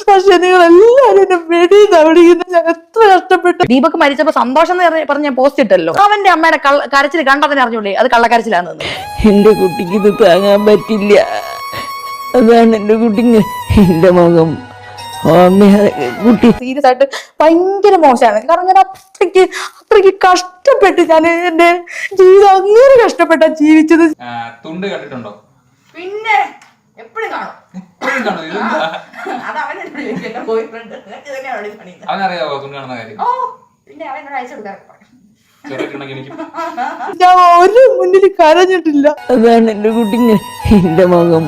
പക്ഷെ നിങ്ങൾ എല്ലാവരും എന്നെ വെടിയെന്ന് വിളിക്കുന്നത്. ഞാൻ എത്ര കഷ്ടപ്പെട്ടു. ദീപക് മരിച്ചപ്പോ സന്തോഷം എന്ന് പറഞ്ഞ പോസ്റ്റ് ഇട്ടല്ലോ. അവന്റെ അമ്മയുടെ കരച്ചിൽ കണ്ടതിന് അറിഞ്ഞൂലേ അത് കള്ളക്കരച്ചിലാന്ന്. എന്റെ കുട്ടിക്ക് ഇത് താങ്ങാൻ പറ്റില്ല. അതാണ് എന്റെ കുട്ടിക്ക് എന്റെ മുഖം. കുട്ടി സീരിയസ് ആയിട്ട് ഭയങ്കര മോശമാണ്. കാരണം ഞാൻ അത്രയ്ക്ക് കഷ്ടപ്പെട്ട് ഞാൻ എന്റെ ജീവിതം അങ്ങനെ കഷ്ടപ്പെട്ടാ ജീവിച്ചത്. തുണ്ട് കണ്ടിട്ടുണ്ടോ? പിന്നെ എപ്പോഴും കാണും. അവനറിയാവോ തുണ്ട് കാണുന്ന കാര്യം? ഞാൻ ഒരു മുന്നിൽ കരഞ്ഞിട്ടില്ല. അതാണ് എന്റെ കുട്ടിക്ക് എന്റെ മുഖം.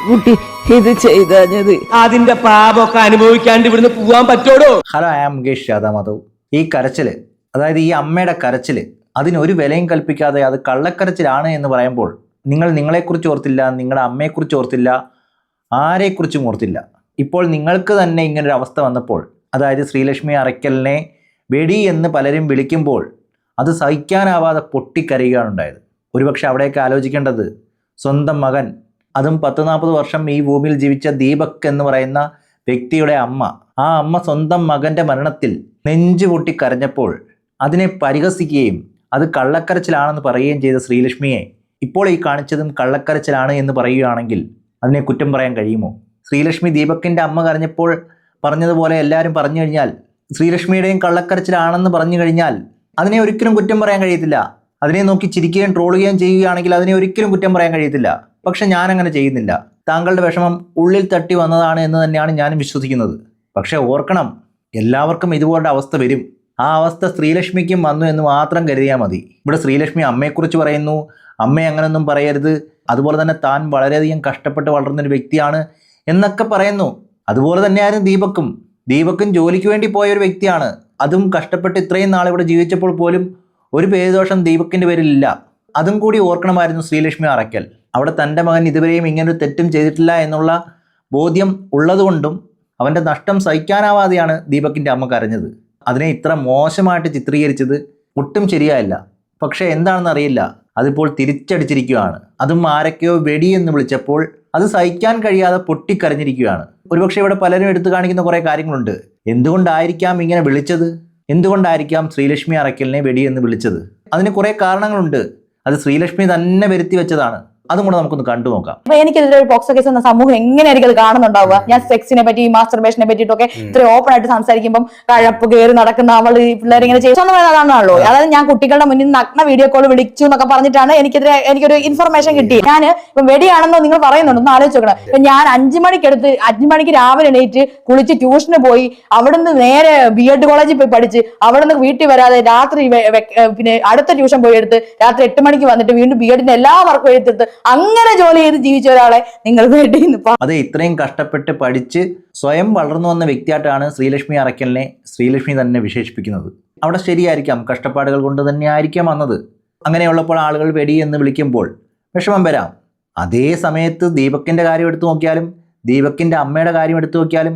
കുട്ടി ഇത് ചെയ്തത് അതിന്റെ പാപമൊക്കെ അനുഭവിക്കാണ്ട് ഇവിടുന്ന് പോവാൻ പറ്റോടോ? Hello, I am Mukesh Yadav. ഈ കരച്ചില്, അതായത് ഈ അമ്മയുടെ കരച്ചില്, അതിനൊരു വിലയും കൽപ്പിക്കാതെ അത് കള്ളക്കരച്ചിലാണ് എന്ന് പറയുമ്പോൾ നിങ്ങൾ നിങ്ങളെക്കുറിച്ച് ഓർത്തില്ല, നിങ്ങളുടെ അമ്മയെക്കുറിച്ച് ഓർത്തില്ല, ആരെക്കുറിച്ചും ഓർത്തില്ല. ഇപ്പോൾ നിങ്ങൾക്ക് തന്നെ ഇങ്ങനൊരു അവസ്ഥ വന്നപ്പോൾ, അതായത് ശ്രീലക്ഷ്മി അറയ്ക്കലിനെ വെടി എന്ന് പലരും വിളിക്കുമ്പോൾ അത് സഹിക്കാനാവാതെ പൊട്ടിക്കരയുകയാണ് ഉണ്ടായത്. ഒരുപക്ഷെ അവിടെയൊക്കെ ആലോചിക്കേണ്ടത് സ്വന്തം മകൻ, അതും 10-40 വർഷം ഈ ഭൂമിയിൽ ജീവിച്ച ദീപക് എന്ന് പറയുന്ന വ്യക്തിയുടെ അമ്മ, ആ അമ്മ സ്വന്തം മകൻ്റെ മരണത്തിൽ നെഞ്ചു പൊട്ടി കരഞ്ഞപ്പോൾ അതിനെ പരിഹസിക്കുകയും അത് കള്ളക്കരച്ചിലാണെന്ന് പറയുകയും ചെയ്ത ശ്രീലക്ഷ്മിയെ ഇപ്പോൾ ഈ കാണിച്ചതും കള്ളക്കരച്ചിലാണ് എന്ന് പറയുകയാണെങ്കിൽ അതിനെ കുറ്റം പറയാൻ കഴിയുമോ? ശ്രീലക്ഷ്മി ദീപക്കിൻ്റെ അമ്മ കരഞ്ഞപ്പോൾ പറഞ്ഞതുപോലെ എല്ലാവരും പറഞ്ഞു കഴിഞ്ഞാൽ, ശ്രീലക്ഷ്മിയുടെയും കള്ളക്കരച്ചിലാണെന്ന് പറഞ്ഞു കഴിഞ്ഞാൽ അതിനെ ഒരിക്കലും കുറ്റം പറയാൻ കഴിയത്തില്ല. അതിനെ നോക്കി ചിരിക്കുകയും ട്രോളുകയും ചെയ്യുകയാണെങ്കിൽ അതിനെ ഒരിക്കലും കുറ്റം പറയാൻ കഴിയത്തില്ല. പക്ഷെ ഞാനങ്ങനെ ചെയ്യുന്നില്ല. താങ്കളുടെ വിഷമം ഉള്ളിൽ തട്ടി വന്നതാണ് എന്ന് തന്നെയാണ് ഞാനും വിശ്വസിക്കുന്നത്. പക്ഷെ ഓർക്കണം, എല്ലാവർക്കും ഇതുപോലുള്ള അവസ്ഥ വരും. ആ അവസ്ഥ ശ്രീലക്ഷ്മിക്കും വന്നു എന്ന് മാത്രം കരുതിയാൽ മതി. ഇവിടെ ശ്രീലക്ഷ്മി അമ്മയെക്കുറിച്ച് പറയുന്നു, അമ്മ അങ്ങനെയൊന്നും പറയരുത്, അതുപോലെ തന്നെ താൻ വളരെയധികം കഷ്ടപ്പെട്ട് വളർന്നൊരു വ്യക്തിയാണ് എന്നൊക്കെ പറയുന്നു. അതുപോലെ തന്നെയായിരുന്നു ദീപക്കും ജോലിക്ക് വേണ്ടി പോയൊരു വ്യക്തിയാണ്. അതും കഷ്ടപ്പെട്ട് ഇത്രയും നാൾ ഇവിടെ ജീവിച്ചപ്പോൾ പോലും ഒരു പേരുദോഷം ദീപക്കിൻ്റെ പേരിലില്ല. അതും കൂടി ഓർക്കണമായിരുന്നു ശ്രീലക്ഷ്മി അറയ്ക്കൽ. അവിടെ തൻ്റെ മകൻ ഇതുവരെയും ഇങ്ങനൊരു തെറ്റും ചെയ്തിട്ടില്ല എന്നുള്ള ബോധ്യം ഉള്ളതുകൊണ്ടും അവൻ്റെ നഷ്ടം സഹിക്കാനാവാതെയാണ് ദീപക്കിൻ്റെ അമ്മ കരഞ്ഞത്. അതിനെ ഇത്ര മോശമായിട്ട് ചിത്രീകരിച്ചത് ഒട്ടും ശരിയായില്ല. പക്ഷേ എന്താണെന്ന് അറിയില്ല, അതിപ്പോൾ തിരിച്ചടിച്ചിരിക്കുകയാണ്. അതും ആരൊക്കെയോ വെടിയെന്ന് വിളിച്ചപ്പോൾ അത് സഹിക്കാൻ കഴിയാതെ പൊട്ടിക്കരഞ്ഞിരിക്കുകയാണ്. ഒരുപക്ഷെ ഇവിടെ പലരും എടുത്തു കാണിക്കുന്ന കുറേ കാര്യങ്ങളുണ്ട്. എന്തുകൊണ്ടായിരിക്കാം ഇങ്ങനെ വിളിച്ചത്? എന്തുകൊണ്ടായിരിക്കാം ശ്രീലക്ഷ്മി അറയ്ക്കലിനെ വെടിയെന്ന് വിളിച്ചത്? അതിന് കുറേ കാരണങ്ങളുണ്ട്. അത് ശ്രീലക്ഷ്മി തന്നെ വരുത്തി വെച്ചതാണ്. അതും കൂടെ നമുക്കൊന്ന് കണ്ടു നോക്കാം. അപ്പൊ എനിക്കെതിരെ ഒരു പോക്സോ കേസ് എന്ന സമൂഹം എങ്ങനെയായിരിക്കും അത് കാണുന്നുണ്ടാവുക? ഞാൻ സെക്സിനെ പറ്റി, മാസ്റ്റർബേഷനെ പറ്റിയിട്ടൊക്കെ ഇത്ര ഓപ്പൺ ആയിട്ട് സംസാരിക്കുമ്പോൾ കഴപ്പ് കയറി നടക്കുന്ന അവൾ ഈ പിള്ളേർ ഇങ്ങനെ ചെയ്യുന്നതാണല്ലോ. അതായത് ഞാൻ കുട്ടികളുടെ മുന്നിൽ നഗ്ന വീഡിയോ കോൾ വിളിച്ചു എന്നൊക്കെ പറഞ്ഞിട്ടാണ് എനിക്കൊരു ഇൻഫർമേഷൻ കിട്ടി. ഞാൻ ഇപ്പൊ വെടിയാണെന്നോ നിങ്ങൾ പറയുന്നുണ്ട്, ഒന്ന് ആലോചിച്ച് നോക്കണം. ഇപ്പൊ ഞാൻ 5 മണിക്ക് രാവിലെ എണീറ്റ് കുളിച്ച് ട്യൂഷന് പോയി, അവിടുന്ന് നേരെ BEd കോളേജിൽ പോയി പഠിച്ച് അവിടുന്ന് വീട്ടിൽ വരാതെ രാത്രി പിന്നെ അടുത്ത ട്യൂഷൻ പോയി എടുത്ത് രാത്രി 8 മണിക്ക് വന്നിട്ട് വീണ്ടും BEdന്റെ എല്ലാ വർക്കും എടുത്തിട്ട് അങ്ങനെ ജോലി ചെയ്ത് ജീവിച്ച ഒരാളെ നിങ്ങൾ അത് ഇത്രയും കഷ്ടപ്പെട്ട് പഠിച്ച് സ്വയം വളർന്നു വന്ന വ്യക്തിയായിട്ടാണ് ശ്രീലക്ഷ്മി അറയ്ക്കലിനെ ശ്രീലക്ഷ്മി തന്നെ വിശേഷിപ്പിക്കുന്നത്. അവിടെ ശരിയായിരിക്കാം, കഷ്ടപ്പാടുകൾ കൊണ്ട് തന്നെ ആയിരിക്കാം വന്നത്. അങ്ങനെയുള്ളപ്പോൾ ആളുകൾ വെടി എന്ന് വിളിക്കുമ്പോൾ വിഷമം വരാം. അതേ സമയത്ത് ദീപക്കിൻ്റെ കാര്യം എടുത്തു നോക്കിയാലും ദീപക്കിൻ്റെ അമ്മയുടെ കാര്യം എടുത്തു നോക്കിയാലും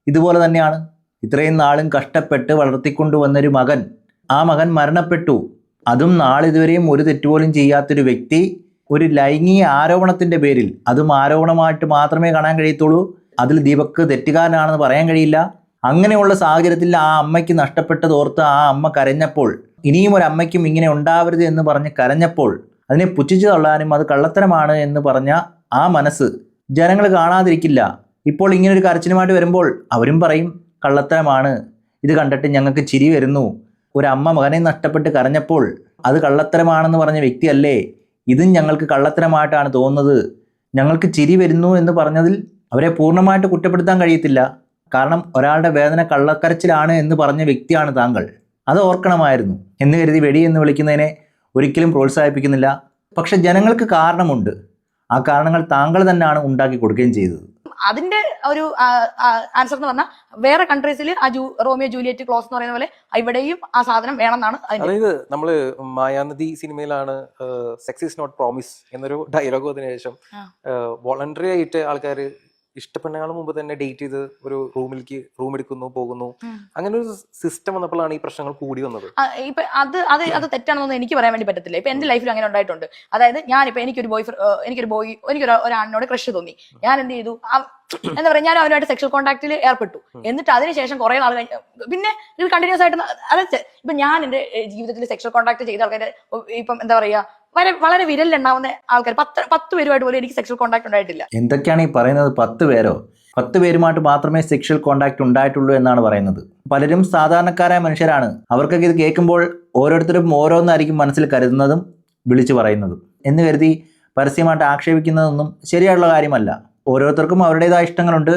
ഇതുപോലെ തന്നെയാണ്. ഇത്രയും നാളും കഷ്ടപ്പെട്ട് വളർത്തിക്കൊണ്ടുവന്നൊരു മകൻ, ആ മകൻ മരണപ്പെട്ടു. അതും നാളിതുവരെയും ഒരു തെറ്റുപോലും ചെയ്യാത്തൊരു വ്യക്തി ഒരു ലൈംഗിക ആരോപണത്തിൻ്റെ പേരിൽ, അതും ആരോപണമായിട്ട് മാത്രമേ കാണാൻ കഴിയത്തുള്ളൂ, അതിൽ ദീപക് തെറ്റുകാരനാണെന്ന് പറയാൻ കഴിയില്ല. അങ്ങനെയുള്ള സാഹചര്യത്തിൽ ആ അമ്മയ്ക്ക് നഷ്ടപ്പെട്ടത് ഓർത്ത് ആ അമ്മ കരഞ്ഞപ്പോൾ, ഇനിയും ഒരു അമ്മയ്ക്കും ഇങ്ങനെ ഉണ്ടാവരുത് എന്ന് പറഞ്ഞ് കരഞ്ഞപ്പോൾ അതിനെ പുച്ഛിച്ചു തള്ളാനും അത് കള്ളത്തരമാണ് എന്ന് പറഞ്ഞ ആ മനസ്സ് ജനങ്ങൾ കാണാതിരിക്കില്ല. ഇപ്പോൾ ഇങ്ങനൊരു കരച്ചിലുമായിട്ട് വരുമ്പോൾ അവരും പറയും കള്ളത്തരമാണ്, ഇത് കണ്ടിട്ട് ഞങ്ങൾക്ക് ചിരി വരുന്നു. ഒരു അമ്മ മകനെ നഷ്ടപ്പെട്ട് കരഞ്ഞപ്പോൾ അത് കള്ളത്തരമാണെന്ന് പറഞ്ഞ വ്യക്തിയല്ലേ, ഇതും ഞങ്ങൾക്ക് കള്ളത്തരമായിട്ടാണ് തോന്നുന്നത്, ഞങ്ങൾക്ക് ചിരി വരുന്നു എന്ന് പറഞ്ഞതിൽ അവരെ പൂർണ്ണമായിട്ട് കുറ്റപ്പെടുത്താൻ കഴിയത്തില്ല. കാരണം ഒരാളുടെ വേദന കള്ളക്കരച്ചിലാണ് എന്ന് പറഞ്ഞ വ്യക്തിയാണ് താങ്കൾ. അത് ഓർക്കണമായിരുന്നു എന്ന് കരുതി വെടി എന്ന് വിളിക്കുന്നതിനെ ഒരിക്കലും പ്രോത്സാഹിപ്പിക്കുന്നില്ല. പക്ഷെ ജനങ്ങൾക്ക് കാരണമുണ്ട്. ആ കാരണങ്ങൾ താങ്കൾ തന്നെയാണ് ഉണ്ടാക്കി കൊടുക്കുകയും ചെയ്തത്. അതിന്റെ ഒരു ആൻസർ എന്ന് പറഞ്ഞാൽ വേറെ കൺട്രീസിൽ ആ റോമിയോ ജൂലിയറ്റ് ക്ലോസ് എന്ന് പറയുന്ന പോലെ ഇവിടെയും ആ സാധനം വേണമെന്നാണ്. അതായത് നമ്മള് മായാനദി സിനിമയിലാണ് സെക്സ് ഈസ് നോട്ട് പ്രോമിസ് എന്നൊരു ഡയലോഗ് അതിനു ശേഷം വോളണ്ടറി ആയിട്ട് ആൾക്കാർ ഇഷ്ടപ്പെടുന്നതിനേക്കാൾ മുമ്പ് തന്നെ ഡേറ്റ് ചെയ്ത് ഒരു റൂം എടുക്കുന്നു പോകുന്നു, അങ്ങനെ ഒരു സിസ്റ്റം വന്നപ്പോഴാണ് ഈ പ്രശ്നങ്ങൾ കൂടി വന്നത്. ഇപ്പൊ അത് തെറ്റാണെന്നൊന്നും എനിക്ക് പറയാൻ വേണ്ടി പറ്റത്തില്ല. ഇപ്പൊ എന്റെ ലൈഫിൽ അങ്ങനെ ഉണ്ടായിട്ടുണ്ട്. അതായത് ഞാനിപ്പോ എനിക്കൊരു ഒരാളിനോട് ക്രഷ് തോന്നി. ഞാൻ എന്ത് ചെയ്തു, എന്താ പറയാ, ഞാൻ അവനുമായിട്ട് സെക്ഷൽ കോൺടാക്റ്റിൽ ഏർപ്പെട്ടു. എന്നിട്ട് അതിനുശേഷം കുറെ നാൾ കഴിഞ്ഞ് പിന്നെ ഇത് കണ്ടിന്യൂസ് ആയിട്ട് അതായത് ഇപ്പൊ ഞാൻ എന്റെ ജീവിതത്തിൽ സെക്ഷൽ കോൺടാക്ട് ചെയ്ത ആൾക്കാരെ ഇപ്പം എന്താ പറയാ വളരെ വിരലിലുണ്ടാവുന്ന ആൾക്കാർ 10 പേരുമായിട്ട് പോലും എനിക്ക് സെക്ഷൽ കോൺടാക്ട് ഉണ്ടായിട്ടില്ല. എന്തൊക്കെയാണ് ഈ പറയുന്നത്? 10 പേരോ? 10 പേരുമായിട്ട് മാത്രമേ സെക്ഷൽ കോൺടാക്ട് ഉണ്ടായിട്ടുള്ളൂ എന്നാണ് പറയുന്നത്. പലരും സാധാരണക്കാരായ മനുഷ്യരാണ്. അവർക്കൊക്കെ ഇത് കേൾക്കുമ്പോൾ ഓരോരുത്തരും ഓരോന്നായിരിക്കും മനസ്സിൽ കരുതുന്നതും വിളിച്ചു പറയുന്നതും. എന്ന് കരുതി പരസ്യമായിട്ട് ആക്ഷേപിക്കുന്നതൊന്നും ശരിയായിട്ടുള്ള കാര്യമല്ല. ഓരോരുത്തർക്കും അവരുടേതായ ഇഷ്ടങ്ങളുണ്ട്,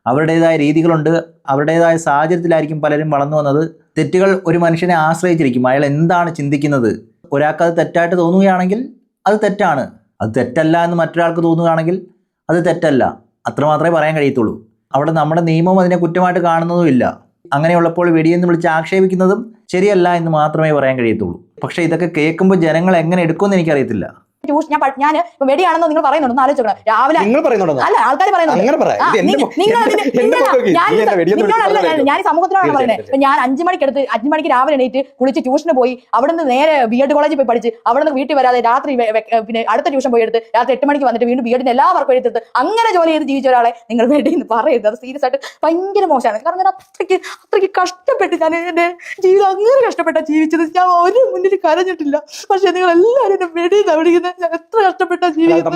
അവരുടേതായ രീതികളുണ്ട്, അവരുടേതായ സാഹചര്യത്തിലായിരിക്കും പലരും വളർന്നു വന്നത്. തെറ്റുകൾ ഒരു മനുഷ്യനെ ആശ്രയിച്ചിരിക്കും. അയാൾ എന്താണ് ചിന്തിക്കുന്നത്. ഒരാൾക്ക് അത് തെറ്റായിട്ട് തോന്നുകയാണെങ്കിൽ അത് തെറ്റാണ്, അത് തെറ്റല്ല എന്ന് മറ്റൊരാൾക്ക് തോന്നുകയാണെങ്കിൽ അത് തെറ്റല്ല. അത്രമാത്രമേ പറയാൻ കഴിയത്തുള്ളൂ. അവിടെ നമ്മുടെ നിയമം അതിനെ കുറ്റമായിട്ട് കാണുന്നതുമില്ല. അങ്ങനെയുള്ളപ്പോൾ വെടിയെന്ന് വിളിച്ച് ആക്ഷേപിക്കുന്നതും ശരിയല്ല എന്ന് മാത്രമേ പറയാൻ കഴിയത്തുള്ളൂ. പക്ഷേ ഇതൊക്കെ കേൾക്കുമ്പോൾ ജനങ്ങൾ എങ്ങനെ എടുക്കുമെന്ന് എനിക്കറിയത്തില്ല. ഞാൻ വെടിയാണെന്ന് നിങ്ങൾ പറയുന്നുണ്ടോ ആലോചിക്കണം. രാവിലെ അല്ല ആൾക്കാർ പറയുന്നുണ്ട്. ഞാൻ സമൂഹത്തിനോടാണ് പറയുന്നത്. ഞാൻ 5 മണിക്ക് രാവിലെ എണീറ്റ് കുളിച്ച് ട്യൂഷന് പോയി, അവിടെ നിന്ന് നേരെ BEd കോളേജിൽ പോയി പഠിച്ച് അവിടെ നിന്ന് വീട്ടിൽ വരാതെ രാത്രി പിന്നെ അടുത്ത ട്യൂഷൻ പോയി എടുത്ത് രാത്രി 8 മണിക്ക് വന്നിട്ട് വീണ്ടും BEdന്റെ എല്ലാ വർക്കും എടുത്തിട്ട് അങ്ങനെ ജോലി ചെയ്ത് ജീവിച്ച ഒരാളെ നിങ്ങൾ വേണ്ടിയെന്ന് പറയരുത്. അത് സീരിയസ് ആയിട്ട് ഭയങ്കര മോശമാണ്. കാരണം ഞാൻ അത്രയ്ക്ക് കഷ്ടപ്പെട്ട് ഞാൻ എന്റെ ജീവിതം അങ്ങനെ കഷ്ടപ്പെട്ടാ ജീവിച്ചത്. ഞാൻ ഒരു മുന്നിൽ കരഞ്ഞിട്ടില്ല. പക്ഷെ നിങ്ങൾ എല്ലാവരും എന്നെ വെടിയെന്ന് വിളിക്കുന്നത്. ഞാൻ എത്ര കഷ്ടപ്പെട്ട ജീവിതം.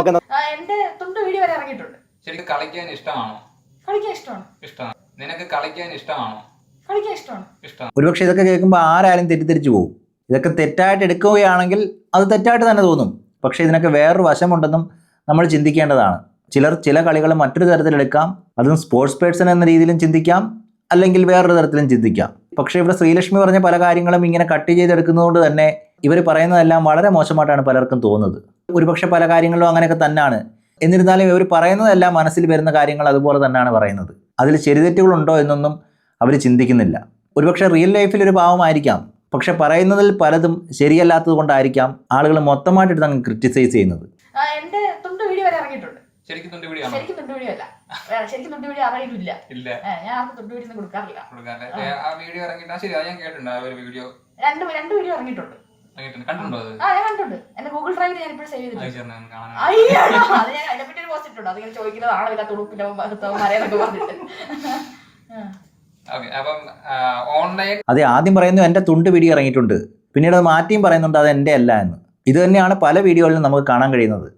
എന്റെ തുണ്ട് വീഡിയോ വരെ ഇറങ്ങിയിട്ടുണ്ട്. ശരിക്കും കളിക്കാൻ ഇഷ്ടമാണോ? കളിക്കാൻ ഇഷ്ടമാണ്. ഇഷ്ടമാണ്. നിനക്ക് കളിക്കാൻ ഇഷ്ടമാണോ? കളിക്കാൻ ഇഷ്ടമാണ്. ഇഷ്ടമാണ്. ഒരുപക്ഷെ ഇതൊക്കെ കേൾക്കുമ്പോൾ ആരായാലും തെറ്റിദ്ധരിച്ചു പോകും. ഇതൊക്കെ തെറ്റായിട്ട് എടുക്കുകയാണെങ്കിൽ അത് തെറ്റായിട്ട് തന്നെ തോന്നും. പക്ഷേ ഇതിനൊക്കെ വേറൊരു വശമുണ്ടെന്നും നമ്മൾ ചിന്തിക്കേണ്ടതാണ്. ചിലർ ചില കളികൾ മറ്റൊരു തരത്തിലെടുക്കാം. അതും സ്പോർട്സ് പേഴ്സൺ എന്ന രീതിയിലും ചിന്തിക്കാം, അല്ലെങ്കിൽ വേറൊരു തരത്തിലും ചിന്തിക്കാം. പക്ഷേ ഇവിടെ ശ്രീലക്ഷ്മി പറഞ്ഞ പല കാര്യങ്ങളും ഇങ്ങനെ കട്ട് ചെയ്തെടുക്കുന്നതുകൊണ്ട് തന്നെ ഇവർ പറയുന്നതെല്ലാം വളരെ മോശമായിട്ടാണ് പലർക്കും തോന്നുന്നത്. ഒരുപക്ഷെ പല കാര്യങ്ങളിലും അങ്ങനെയൊക്കെ തന്നെയാണ്. എന്നിരുന്നാലും ഇവർ പറയുന്നതെല്ലാം മനസ്സിൽ വരുന്ന കാര്യങ്ങൾ അതുപോലെ തന്നെയാണ് പറയുന്നത്. അതിൽ ശരിതെറ്റുകളുണ്ടോ എന്നൊന്നും അവർ ചിന്തിക്കുന്നില്ല. ഒരുപക്ഷെ റിയൽ ലൈഫിൽ ഒരു പാവമായിരിക്കാം, പക്ഷെ പറയുന്നതിൽ പലതും ശരിയല്ലാത്തത് കൊണ്ടായിരിക്കാം ആളുകൾ മൊത്തമായിട്ട് എടുത്ത് അങ്ങ് ക്രിറ്റിസൈസ് ചെയ്യുന്നത്. എന്റെ തുണ്ട് വീഡിയോ വരെ ഇറങ്ങിയിട്ടുണ്ട്. ശരിക്കും തുണ്ട് വീഡിയോ? ശരിക്കും തുണ്ട് വീഡിയോ അല്ല. ശരിക്കും തുണ്ട് വീഡിയോ അറിയില്ല. ഞാൻ ആർക്കും തുണ്ട് വീഡിയോ കൊടുക്കാറില്ല. ആ വീഡിയോ ഇറങ്ങിയിട്ടാ? ശരി, ഞാൻ കേട്ടിട്ടുണ്ട്. ആ ഒരു വീഡിയോ രണ്ട് വീഡിയോ ഇറങ്ങിയിട്ടുണ്ട്. കണ്ടിട്ടുണ്ടോ? ഞാൻ കണ്ടിട്ടുണ്ട്. എന്റെ ഗൂഗിൾ ഡ്രൈവിൽ ഞാൻ ഇപ്പോഴും സേവ് ചെയ്തിട്ടുണ്ട്. അത് ഞാൻ അതിനെപ്പറ്റി ഒരു പോസ്റ്റ് ഇട്ടുണ്ട്. അതിങ്ങനെ ചോദിക്കുന്നത് ആളില്ല തുടുപ്പിന്റെ മരയെന്നൊക്കെ പറഞ്ഞിട്ട്. അതെ, ആദ്യം പറയുന്നു എൻ്റെ തുണ്ട് വീഡിയോ ഇറങ്ങിയിട്ടുണ്ട്, പിന്നീട് അത് മാറ്റിയും പറയുന്നുണ്ട് അത് എൻ്റെ അല്ല എന്ന്. ഇത് തന്നെയാണ് പല വീഡിയോകളിലും നമുക്ക് കാണാൻ കഴിയുന്നത്.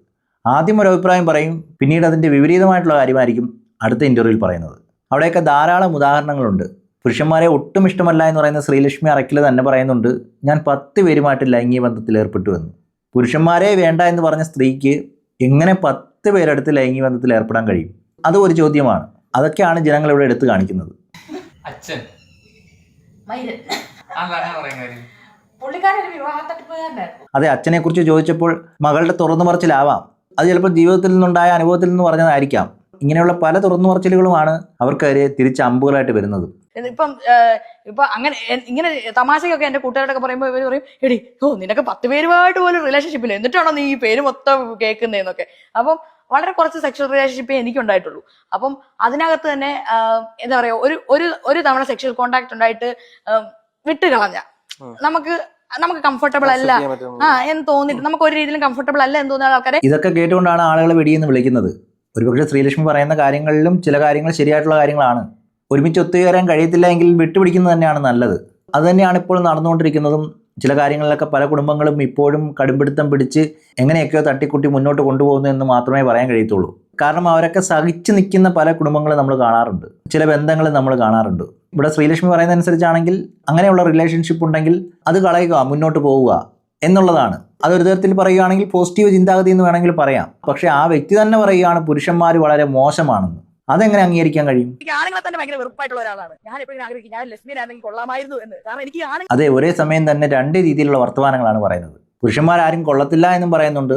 ആദ്യം ഒരു അഭിപ്രായം പറയും, പിന്നീട് അതിൻ്റെ വിപരീതമായിട്ടുള്ള കാര്യമായിരിക്കും അടുത്ത ഇൻ്റർവ്യൂവിൽ പറയുന്നത്. അവിടെയൊക്കെ ധാരാളം ഉദാഹരണങ്ങളുണ്ട്. പുരുഷന്മാരെ ഒട്ടും ഇഷ്ടമല്ല എന്ന് പറയുന്ന ശ്രീലക്ഷ്മി അറക്കിൽ തന്നെ പറയുന്നുണ്ട്, ഞാൻ 10 പേരുമായിട്ട് ലൈംഗിക ബന്ധത്തിൽ ഏർപ്പെട്ടു എന്ന്. പുരുഷന്മാരെ വേണ്ട എന്ന് പറഞ്ഞ സ്ത്രീക്ക് എങ്ങനെ 10 പേരെടുത്ത് ലൈംഗിക ബന്ധത്തിൽ ഏർപ്പെടാൻ കഴിയും? അത് ഒരു ചോദ്യമാണ്. അതൊക്കെയാണ് ജനങ്ങൾ ഇവിടെ എടുത്തു കാണിക്കുന്നത്. അച്ഛൻ അതെ, അച്ഛനെ കുറിച്ച് ചോദിച്ചപ്പോൾ മകളുടെ തുറന്നു പറച്ചിലാവാം. അത് ചിലപ്പോൾ ജീവിതത്തിൽ നിന്നുണ്ടായ അനുഭവത്തിൽ നിന്ന് പറഞ്ഞതായിരിക്കാം. ഇങ്ങനെയുള്ള പല തുറന്നു പറച്ചിലുകളുമാണ് അവർക്കെതിരെ തിരിച്ച് അമ്പുകളായിട്ട് വരുന്നത്. ഇപ്പൊ അങ്ങനെ ഇങ്ങനെ തമാശയൊക്കെ എന്റെ കൂട്ടുകാരോടൊക്കെ പറയുമ്പോൾ ഇവർ പറയും, എടി നിനക്ക് 10 പേരുമായിട്ട് പോലും റിലേഷൻഷിപ്പില്ല, എന്നിട്ടാണോ നീ ഈ പേര് മൊത്തം കേൾക്കുന്നതെന്നൊക്കെ. അപ്പം വളരെ കുറച്ച് സെക്ഷൽ റിലേഷൻഷിപ്പേ എനിക്കുണ്ടായിട്ടുള്ളൂ. അപ്പം അതിനകത്ത് തന്നെ എന്താ പറയാ, ഒരു തവണ സെക്ഷൽ കോണ്ടാക്ട് ഉണ്ടായിട്ട് വിട്ട് കളഞ്ഞ നമുക്ക് കംഫർട്ടബിൾ അല്ല എന്ന് തോന്നിയിട്ട്, നമുക്ക് ഒരു രീതിയിലും കംഫർട്ടബിൾ അല്ല എന്ന് തോന്നുന്ന ആൾക്കാരെ ഇതൊക്കെ കേട്ടുകൊണ്ടാണ് ആളുകൾ വെടിയെന്ന് വിളിക്കുന്നത്. ഒരുപക്ഷെ ശ്രീലക്ഷ്മി പറയുന്ന കാര്യങ്ങളിലും ചില കാര്യങ്ങൾ ശരിയായിട്ടുള്ള കാര്യങ്ങളാണ്. ഒരുമിച്ച് ഒത്തുചേരാൻ കഴിയത്തില്ല എങ്കിൽ വിട്ടുപിടിക്കുന്നത് തന്നെയാണ് നല്ലത്. അതുതന്നെയാണ് ഇപ്പോൾ നടന്നുകൊണ്ടിരിക്കുന്നതും. ചില കാര്യങ്ങളിലൊക്കെ പല കുടുംബങ്ങളും ഇപ്പോഴും കടുംപിടുത്തം പിടിച്ച് എങ്ങനെയൊക്കെയോ തട്ടിക്കുട്ടി മുന്നോട്ട് കൊണ്ടുപോകുന്നു എന്ന് മാത്രമേ പറയാൻ കഴിയത്തുള്ളൂ. കാരണം അവരൊക്കെ സഹിച്ചു നിൽക്കുന്ന പല കുടുംബങ്ങളും നമ്മൾ കാണാറുണ്ട്, ചില ബന്ധങ്ങൾ നമ്മൾ കാണാറുണ്ട്. ഇവിടെ ശ്രീലക്ഷ്മി പറയുന്നതനുസരിച്ചാണെങ്കിൽ അങ്ങനെയുള്ള റിലേഷൻഷിപ്പ് ഉണ്ടെങ്കിൽ അത് കളയുക, മുന്നോട്ട് പോവുക എന്നുള്ളതാണ്. അതൊരു തരത്തിൽ പറയുകയാണെങ്കിൽ പോസിറ്റീവ് ചിന്താഗതി എന്ന് വേണമെങ്കിൽ പറയാം. പക്ഷെ ആ വ്യക്തി തന്നെ പറയുകയാണ് പുരുഷന്മാർ വളരെ മോശമാണെന്ന്. അതെങ്ങനെ അംഗീകരിക്കാൻ കഴിയും? ആണുങ്ങളെ തന്നെ ഭയങ്കര വെറുപ്പായിട്ടുള്ള ഒരാളാണ് ഞാൻ. എപ്പോഴും ആഗ്രഹിക്കും ഞാൻ ലെസ്ബിയൻ ആണെങ്കിൽ കൊള്ളാമായിരുന്നു എന്ന്. കാരണം എനിക്ക് അതെ, ഒരേ സമയം തന്നെ 2 രീതിയിലുള്ള വർത്തമാനങ്ങളാണ് പറയുന്നത്. പുരുഷന്മാരാരും കൊള്ളത്തില്ല എന്നും പറയുന്നുണ്ട്,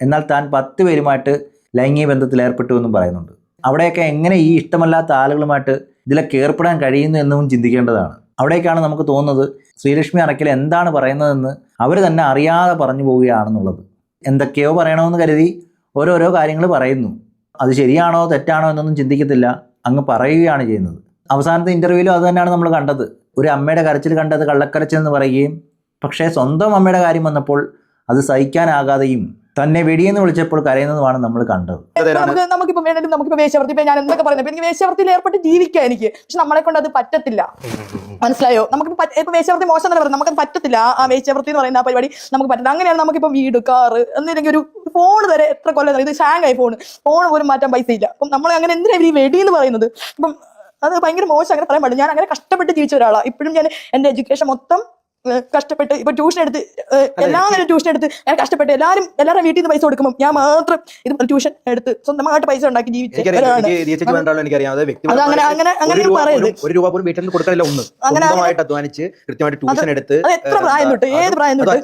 എന്നാൽ താൻ 10 പേരുമായിട്ട് ലൈംഗിക ബന്ധത്തിൽ ഏർപ്പെട്ടു എന്നും പറയുന്നുണ്ട്. അവിടെയൊക്കെ എങ്ങനെ ഈ ഇഷ്ടമല്ലാത്ത ആളുകളുമായിട്ട് ഇതിലൊക്കെ ഏർപ്പെടാൻ കഴിയുന്നു എന്നും ചിന്തിക്കേണ്ടതാണ്. അവിടേക്കാണ് നമുക്ക് തോന്നുന്നത് ശ്രീലക്ഷ്മി അറക്കൽ എന്താണ് പറയുന്നതെന്ന് അവർ തന്നെ അറിയാതെ പറഞ്ഞു പോവുകയാണെന്നുള്ളത്. എന്തൊക്കെയോ പറയണമെന്ന് കരുതി ഓരോരോ കാര്യങ്ങൾ പറയുന്നു. അത് ശരിയാണോ തെറ്റാണോ എന്നൊന്നും ചിന്തിക്കത്തില്ല, അങ്ങ് പറയുകയാണ് ചെയ്യുന്നത്. അവസാനത്തെ ഇൻ്റർവ്യൂവിലും അത് തന്നെയാണ് നമ്മൾ കണ്ടത്. ഒരു അമ്മയുടെ കരച്ചിൽ കണ്ടത് കള്ളക്കരച്ചിൽ എന്ന് പറയുകയും പക്ഷേ സ്വന്തം അമ്മയുടെ കാര്യം വന്നപ്പോൾ അത് സഹിക്കാനാകാതെയും തന്നെ വെടിയെന്ന് വിളിച്ചപ്പോൾ കരയുന്നതുമാണ് നമ്മൾ കണ്ടത്. നമുക്കിപ്പോ വേണമെങ്കിൽ നമുക്കിപ്പോ വേശ്യാവൃത്തി, ഇപ്പൊ ഞാൻ എന്തൊക്കെ പറയുന്നത്, എനിക്ക് വേശ്യാവൃത്തിയിൽ ഏർപ്പെട്ട് ജീവിക്കാം എനിക്ക്, പക്ഷെ നമ്മളെ കൊണ്ട് അത് പറ്റത്തില്ല. മനസ്സിലായോ? നമുക്ക് ഇപ്പൊ വേശ്യാവൃത്തി മോശം തന്നെ പറയുന്നത്, നമുക്കത് പറ്റത്തില്ല. ആ വേശ്യാവൃത്തി എന്ന് പറയുന്ന ആ പരിപാടി നമുക്ക് പറ്റില്ല. അങ്ങനെയാണ് നമുക്കിപ്പോ വീട്, കാറ്, എന്തെങ്കിലും ഒരു ഫോൺ വരെ എത്ര കൊല്ലം ഇത് ഹാങ് ആയി ഫോൺ പോലും മാറ്റാൻ പൈസ ഇല്ല. അപ്പം നമ്മൾ അങ്ങനെ എന്തിനാ ഈ വെടി എന്ന് പറയുന്നത്? അപ്പം അത് ഭയങ്കര മോശം, അങ്ങനെ പറയാൻ പാടില്ല. ഞാൻ അങ്ങനെ കഷ്ടപ്പെട്ട് ജീവിച്ച ഒരാളാണ്. ഇപ്പോഴും ഞാൻ എന്റെ എഡ്യൂക്കേഷൻ മൊത്തം കഷ്ടപ്പെട്ട് ഇപ്പൊ ട്യൂഷൻ എടുത്ത് എല്ലാവരും ട്യൂഷൻ എടുത്ത് ഞാൻ കഷ്ടപ്പെട്ട് എല്ലാവരും വീട്ടിൽ നിന്ന് പൈസ കൊടുക്കുമ്പോൾ ഞാൻ മാത്രം ഇത് ട്യൂഷൻ എടുത്ത് സ്വന്തമായിട്ട് പൈസ ഉണ്ടാക്കി ജീവിച്ചു. എത്ര പ്രായം തൊട്ട് ഏത് പ്രായം തൊട്ട്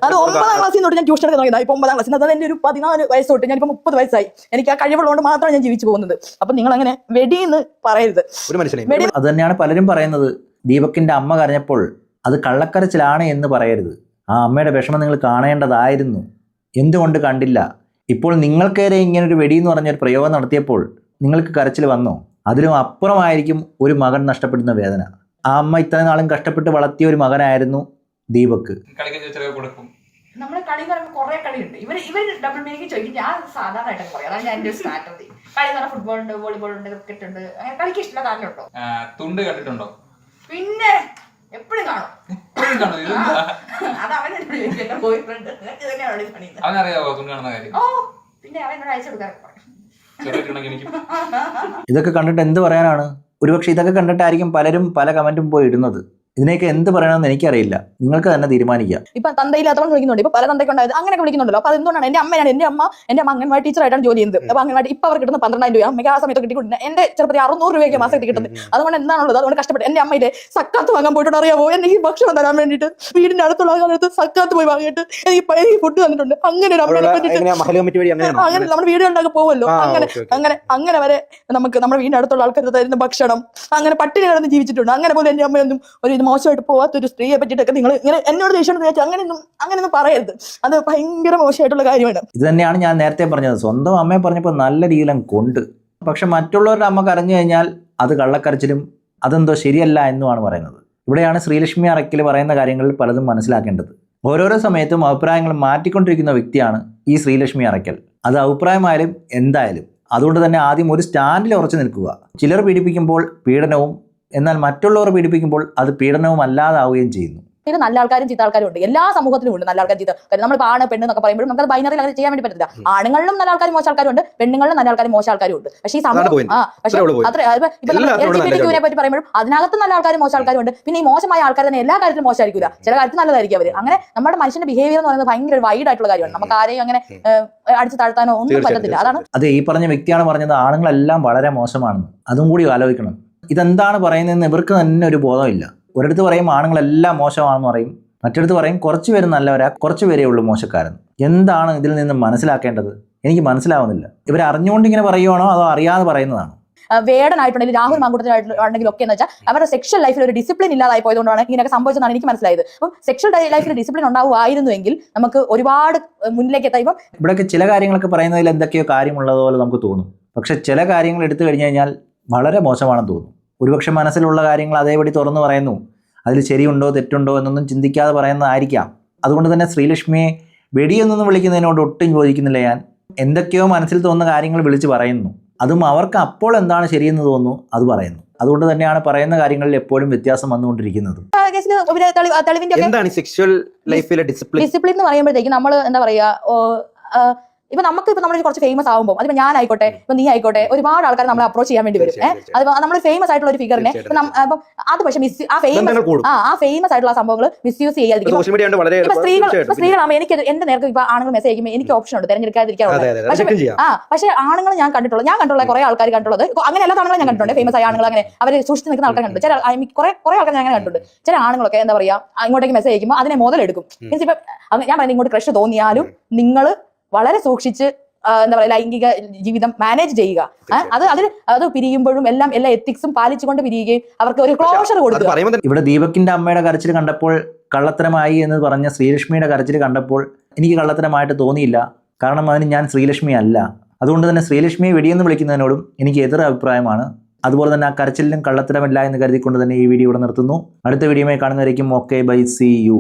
അത് 9ാം ക്ലാസ്സിൽ തൊട്ട് ഞാൻ ട്യൂഷൻ എടുത്ത് തുടങ്ങിയതാണ്. ഇപ്പൊ 9ാം ക്ലാസ്സിൽ അതായത് എന്റെ ഒരു 14 വയസ്സ് തൊട്ട് ഞാനിപ്പോ 30 വയസ്സായി. എനിക്ക് ആ കഴിവുള്ളതുകൊണ്ട് മാത്രമാണ് ഞാൻ ജീവിച്ചു പോകുന്നത്. അപ്പൊ നിങ്ങൾ അങ്ങനെ വെടിയെന്ന് പറയരുത്. അത് തന്നെയാണ് പലരും പറയുന്നത്. ദീപക്കിന്റെ അമ്മ കരഞ്ഞപ്പോൾ അത് കള്ളക്കരച്ചിലാണ് എന്ന് പറയരുത്. ആ അമ്മയുടെ വിഷമം നിങ്ങൾ കാണേണ്ടതായിരുന്നു. എന്തുകൊണ്ട് കണ്ടില്ല? ഇപ്പോൾ നിങ്ങൾക്കേറെ ഇങ്ങനൊരു വെടി എന്ന് പറഞ്ഞൊരു പ്രയോഗം നടത്തിയപ്പോൾ നിങ്ങൾക്ക് കരച്ചിൽ വന്നോ? അതിലും അപ്പുറമായിരിക്കും ഒരു മകൻ നഷ്ടപ്പെടുന്ന വേദന. ആ അമ്മ ഇത്രയും നാളും കഷ്ടപ്പെട്ട് വളർത്തിയ ഒരു മകനായിരുന്നു ദീപക്ക്. നമ്മള് കളി പറയുമ്പോൾ കുറെ കളിയുണ്ട്. ഇവർ ഡബിൾ മീനിങ് ചോദിക്കും. ഞാൻ സാധാരണയായിട്ടൊക്കെ പറയാം. അതാണ് ഞാൻ എന്റെ ഒരു സ്ട്രാറ്റജി. കളി എന്ന് പറഞ്ഞാൽ ഫുട്ബോൾ ഉണ്ട്, വോളിബോൾ ഉണ്ട്, ക്രിക്കറ്റ് ഉണ്ട്. അങ്ങനെ കളിക്ക് ഇഷ്ടമുള്ള കാരണമുണ്ടോ? തുണ്ട് കണ്ടിട്ടുണ്ടോ? പിന്നെ എപ്പോഴും കാണും. അത് അവനെന്നോട് ബോയ് ഫ്രണ്ട് അവനറിയാവോ തുണ്ട് കാണുന്ന കാര്യം? ഓ പിന്നെ അവനോട് അയച്ചു കൊടുക്കാറ്. ഇതൊക്കെ കണ്ടിട്ട് എന്ത് പറയാനാണ്? ഒരുപക്ഷെ ഇതൊക്കെ കണ്ടിട്ടായിരിക്കും പലരും പല കമന്റും പോയി ഇടുന്നത്. ഇതിനൊക്കെ എന്ത് പറയണമെന്ന് എനിക്കറിയില്ല. നിങ്ങൾക്ക് തന്നെ തീരുമാനിക്കാം. ഇപ്പൊ തന്തയില്ലാത്തവൻ വിളിക്കുന്നുണ്ട്. ഇപ്പൊ പല തന്തയ്ക്ക് ഉണ്ടായത് അങ്ങനെയൊക്കെ വിളിക്കുന്നുണ്ടല്ലോ. അപ്പൊ അതെന്തുകൊണ്ടാണ്? എന്റെ അമ്മയാണ് എന്റെ അമ്മ അംഗൻവാടി ടീച്ചറായിട്ടാണ് ജോലി ചെയ്യുന്നത്. അപ്പൊ അംഗൻവാടി ഇപ്പൊ അവർ കിട്ടുന്ന 12,000 രൂപ അമ്മയ്ക്ക് ആ സമയത്ത് കിട്ടിക്കൊണ്ട് എന്റെ ചെറുപ്പത്തിൽ 600 രൂപയ്ക്ക് മാസത്തിൽ കിട്ടുന്നത്. അതുകൊണ്ട് എന്താണുള്ളത്? അതുകൊണ്ട് കഷ്ടപ്പെട്ട് എന്റെ അമ്മയുടെ സക്കാത്ത് വാങ്ങാൻ പോയിട്ടുണ്ട്. അറിയാമോ? എനിക്ക് ഭക്ഷണം തരാൻ വേണ്ടിയിട്ട് വീടിന്റെ അടുത്തുള്ള കാലത്ത് സക്കാത്ത് പോയി വാങ്ങിയിട്ട് എനിക്ക് ഫുഡ് തന്നിട്ടുണ്ട്. അങ്ങനെ ഒരു അമ്മയെ പറ്റിയിട്ട് അങ്ങനെ നമ്മുടെ വീടുകളിലൊക്കെ പോകുമല്ലോ. അങ്ങനെ വരെ നമുക്ക് നമ്മുടെ വീടിന്റെ അടുത്തുള്ള ആൾക്കാർ തരുന്ന ഭക്ഷണം അങ്ങനെ പട്ടിണി കിടന്ന് ജീവിച്ചിട്ടുണ്ട്. അങ്ങനെ പോലും എന്റെ അമ്മയൊന്നും ഒരു ഇത് മോശമായിട്ട് പോവാത്തൊരു സ്ത്രീയെ പറ്റിയിട്ടൊക്കെ നിങ്ങൾ ഇങ്ങനെ എന്നോട് ദേഷ്യം അങ്ങനെയൊന്നും പറയരുത്. അത് ഭയങ്കര മോശമായിട്ടുള്ള കാര്യമാണ്. ഇത് തന്നെയാണ് ഞാൻ നേരത്തെ പറഞ്ഞത്. സ്വന്തം അമ്മയെ പറഞ്ഞപ്പോൾ നല്ല രീതിയിലും കൊണ്ട്, പക്ഷെ മറ്റുള്ളവരുടെ അമ്മ കരഞ്ഞു കഴിഞ്ഞാൽ അത് കള്ളക്കരച്ചിലും അതെന്തോ ശരിയല്ല എന്നുമാണ് പറയുന്നത്. ഇവിടെയാണ് ശ്രീലക്ഷ്മി അറയ്ക്കൽ പറയുന്ന കാര്യങ്ങളിൽ പലതും മനസ്സിലാക്കേണ്ടത്. ഓരോരോ സമയത്തും അഭിപ്രായങ്ങൾ മാറ്റിക്കൊണ്ടിരിക്കുന്ന വ്യക്തിയാണ് ഈ ശ്രീലക്ഷ്മി അറയ്ക്കൽ. അത് അഭിപ്രായമായാലും എന്തായാലും. അതുകൊണ്ട് തന്നെ ആദ്യം ഒരു സ്റ്റാൻഡിൽ ഉറച്ചു നിൽക്കുക. ചിലർ പീഡിപ്പിക്കുമ്പോൾ പീഡനവും, എന്നാൽ മറ്റുള്ളവർ പീഡിപ്പിക്കുമ്പോൾ അത് പീഡനവും അല്ലാതാവുകയും ചെയ്യുന്നു. പിന്നെ നല്ല ആൾക്കാരും ചീത്ത ആൾക്കാരും ഉണ്ട്. എല്ലാ സമൂഹത്തിലും ഉണ്ട് നല്ല ആൾക്കാർ ചീത്ത. നമ്മളിപ്പോൾ ആണ് പെണ്ണ് എന്നൊക്കെ പറയുമ്പോൾ നമുക്ക് ബൈനറിൽ അങ്ങനെ ചെയ്യാൻ വേണ്ടി പറ്റില്ല. ആണുങ്ങളിലും നല്ല ആൾക്കാരും മോശം ആൾക്കാരും ഉണ്ട്, പെണ്ണുങ്ങളിലും നല്ല ആൾക്കാരും മോശം ആൾക്കാരും ഉണ്ട്. പക്ഷേ ഈ സമൂഹം പക്ഷേ അത്ര ഇപ്പൊ LGBTQ പറ്റി പറയുമ്പോഴും അതിനകത്ത് നല്ല ആൾക്കാരും മോശം ആൾക്കാരും ഉണ്ട്. പിന്നെ ഈ മോശമായ ആൾക്കാർ തന്നെ എല്ലാ കാര്യത്തിലും മോശമായിരിക്കില്ല, ചില കാര്യത്തിൽ നല്ലതായിരിക്കും അവർ. അങ്ങനെ നമ്മുടെ മനുഷ്യന്റെ ബിഹേവിയർ എന്ന് പറയുന്നത് ഭയങ്കര വൈഡ് ആയിട്ടുള്ള കാര്യമാണ്. നമുക്ക് ആരെയും അങ്ങനെ അടിച്ചു താഴ്ത്താനോ ഒന്നും പറ്റത്തില്ല. അതാണ് അതെ ഈ പറഞ്ഞ വ്യക്തിയാണ് പറഞ്ഞത് ആണുങ്ങളെല്ലാം വളരെ മോശമാണെന്ന്. അതും കൂടി ആലോചിക്കണം. ഇതെന്താണ് പറയുന്നതെന്ന് ഇവർക്ക് തന്നെ ഒരു ബോധമില്ല. ഒരിടത്ത് പറയും ആണുങ്ങളെല്ലാം മോശമാണെന്ന് പറയും, മറ്റടുത്ത് പറയും കുറച്ച് പേര് നല്ലവരാ, കുറച്ച് പേരേ ഉള്ളൂ മോശക്കാരെന്ന്. എന്താണ് ഇതിൽ നിന്ന് മനസ്സിലാക്കേണ്ടത്? എനിക്ക് മനസ്സിലാവുന്നില്ല. ഇവർ അറിഞ്ഞുകൊണ്ട് ഇങ്ങനെ പറയുവാണോ അതോ അറിയാതെ പറയുന്നതാണോ? വേടനായിട്ടുണ്ടെങ്കിൽ രാഹുൽ മാങ്കൂട്ടത്തിലായിട്ടുണ്ടെങ്കിലും ഒക്കെ എന്ന് വെച്ചാൽ അവരുടെ സെക്ഷൽ ലൈഫിൽ ഒരു ഡിസിപ്ലിൻ ഇല്ലാതായി പോയതുകൊണ്ടാണ് ഇങ്ങനെയൊക്കെ സംഭവിച്ചതാണ് എനിക്ക് മനസ്സിലായത്. അപ്പം സെക്ഷൽ ലൈഫിൽ ഡിസിപ്ലിൻ ഉണ്ടാവുമായിരുന്നുവെങ്കിൽ നമുക്ക് ഒരുപാട് മുന്നിലേക്ക് എത്താം. ഇപ്പം ഇവിടെയൊക്കെ ചില കാര്യങ്ങളൊക്കെ പറയുന്നതിൽ എന്തൊക്കെയോ കാര്യമുള്ളതുപോലെ നമുക്ക് തോന്നും. പക്ഷെ ചില കാര്യങ്ങൾ എടുത്തു കഴിഞ്ഞു കഴിഞ്ഞാൽ വളരെ മോശമാണെന്ന് തോന്നും. ഒരുപക്ഷെ മനസ്സിലുള്ള കാര്യങ്ങൾ അതേപടി തുറന്നു പറയുന്നു. അതിൽ ശരിയുണ്ടോ തെറ്റുണ്ടോ എന്നൊന്നും ചിന്തിക്കാതെ പറയുന്നതായിരിക്കാം. അതുകൊണ്ട് തന്നെ ശ്രീലക്ഷ്മിയെ വെടിയെന്നൊന്നും വിളിക്കുന്നതിനോട് ഒട്ടും യോജിക്കുന്നില്ല ഞാൻ. എന്തൊക്കെയോ മനസ്സിൽ തോന്നുന്ന കാര്യങ്ങൾ വിളിച്ച് പറയുന്നു. അതും അവർക്ക് അപ്പോൾ എന്താണ് ശരിയെന്ന് തോന്നുന്നു അത് പറയുന്നു. അതുകൊണ്ട് തന്നെയാണ് പറയുന്ന കാര്യങ്ങളിൽ എപ്പോഴും വ്യത്യാസം വന്നുകൊണ്ടിരിക്കുന്നത്. ഡിസിപ്ലിൻ എന്ന് പറയുമ്പോഴത്തേക്കും നമ്മൾ എന്താ പറയാ, ഇപ്പൊ നമ്മൾ കുറച്ച് ഫേമസ് ആകുമ്പോൾ അതിപ്പോ ഞാൻ ആയിക്കോട്ടെ, ഇപ്പൊ നീ ആയിക്കോട്ടെ, ഒരുപാട് ആൾക്കാർ നമ്മളെ അപ്രോച്ച് ചെയ്യാൻ വേണ്ടി വരും. അത് നമ്മൾ ഫേമസ് ആയിട്ടുള്ള ഒരു ഫിഗറിനെ അപ്പം അത് പക്ഷെ ആ ഫേമസ് ആയിട്ടുള്ള സംഭവങ്ങൾ മിസ്യൂസ് ചെയ്യാതിരിക്കും. സ്ത്രീകളാകുമ്പോൾ എനിക്ക് എന്റെ നേരത്തെ ഇപ്പൊ ആണുങ്ങൾ മെസ്സേജ് അയക്കുമ്പോൾ എനിക്ക് ഓപ്ഷൻ ഉണ്ട് തിരഞ്ഞെടുക്കാതിരിക്കാറുണ്ട്. പക്ഷെ ആണുങ്ങൾ ഞാൻ കണ്ടിട്ടുള്ള കുറെ ആൾക്കാർ കണ്ടിട്ടുള്ളത് അങ്ങനെ എല്ലാ ആണുങ്ങളും ഞാൻ കണ്ടിട്ടുണ്ട്. ഫേമസ് ആയ ആണുങ്ങൾ അങ്ങനെ അവർ സൂക്ഷിച്ച് നിൽക്കുന്ന ആൾക്കാർ കണ്ടു. ചില കുറെ ആൾക്കാർ ഞാൻ അങ്ങനെ കണ്ടിട്ടുണ്ട്. ചില ആണുങ്ങളൊക്കെ എന്താ പറയാ ഇങ്ങോട്ടേക്ക് മെസ്സേജ് അയക്കുമ്പോൾ അതിനെ മുതലെടുക്കും. മീൻസ് ഇപ്പൊ ഞാൻ പറയുന്നത് ഇങ്ങോട്ട് ക്രഷ് തോന്നിയാലും നിങ്ങൾ വളരെ സൂക്ഷിച്ച് എന്താ പറയുക ലൈംഗിക ജീവിതം മാനേജ് ചെയ്യുക. അത് പിരിയുമ്പോഴും എല്ലാ എത്തിക്സും പാലിച്ചുകൊണ്ട് പിരിയുകയും അവർക്ക് ഒരു ക്ലോഷർ കൊടുക്കുക. ഇവിടെ ദീപക്കിന്റെ അമ്മയുടെ കരച്ചിൽ കണ്ടപ്പോൾ കള്ളത്തരമായി എന്ന് പറഞ്ഞ ശ്രീലക്ഷ്മിയുടെ കരച്ചിൽ കണ്ടപ്പോൾ എനിക്ക് കള്ളത്തരമായിട്ട് തോന്നിയില്ല. കാരണം അതിന് ഞാൻ ശ്രീലക്ഷ്മി അല്ല. അതുകൊണ്ട് തന്നെ ശ്രീലക്ഷ്മിയെ വെടിയെന്ന് വിളിക്കുന്നതിനോടും എനിക്ക് എതിർ അഭിപ്രായമാണ്. അതുപോലെ തന്നെ ആ കരച്ചിലിനും കള്ളത്തരമില്ല എന്ന് കരുതിക്കൊണ്ട് തന്നെ ഈ വീഡിയോ ഇവിടെ നിർത്തുന്നു. അടുത്ത വീഡിയോയുമായി കാണുന്നവരേക്കും ഓക്കെ ബൈ, സീ യു.